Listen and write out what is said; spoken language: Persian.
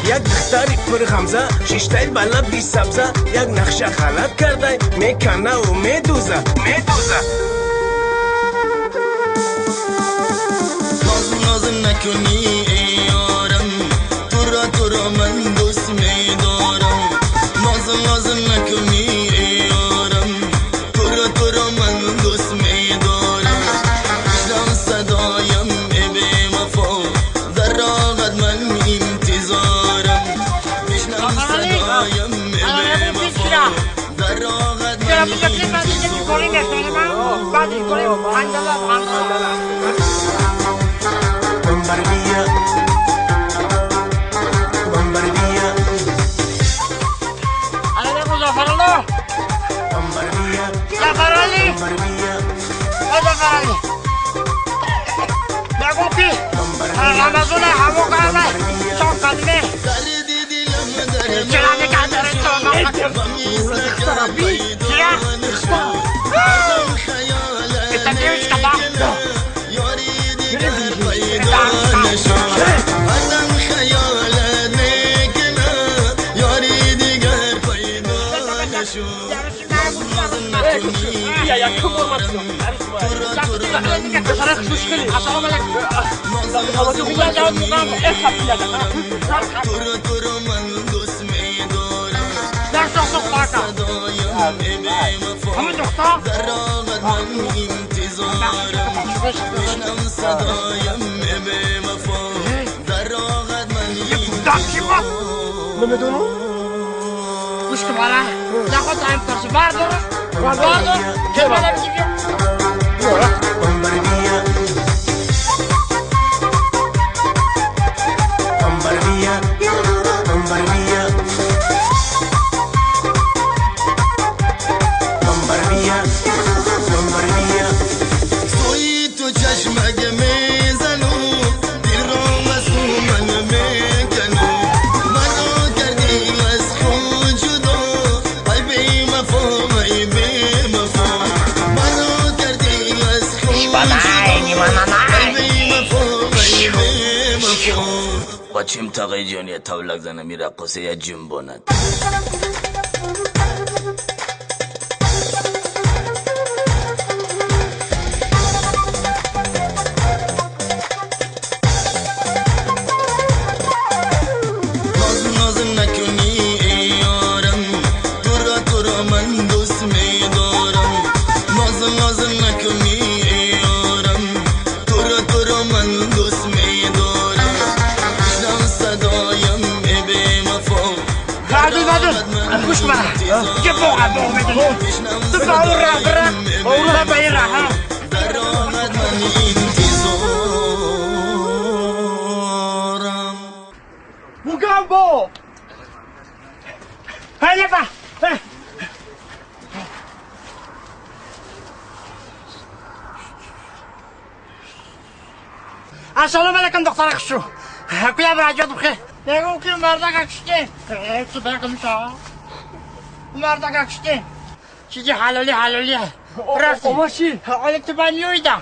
یک دختری پر غمزه شیشتای بالا بی سبزه یک نقشه خلق کرده میکنه و میدوزه ناز نکنی ای یارم تو را من دوست میدارم ناز نکنی ای یارم تو را من دوست میدارم بشنو صدایم ای بی وفا در راهت من انتظارم بشنو صدایم ای بی وفا در راهت من گوش کن بالا نخواد تایم پرسی بردار که بالا بگیم بچیم تاقی جونی تولک زنه میره قصه یا جنباند ناز نکنی ای یارم تو را من دوست میدارم ناز نکنی ای یارم تو را من دوست میدارم بشنو صدایم ای بی وفا گوش کن که واقعا بدونی تو با اون راه به این راه در راحت من انتظارم Mugambo! Hadi bak! السلام علیکم دختر خشو کجا براجات بخیر نگو که مردا کشته تو برکم شا مردا کشته چیزی حلالی رفتی ماشین حالا تو بانیویدم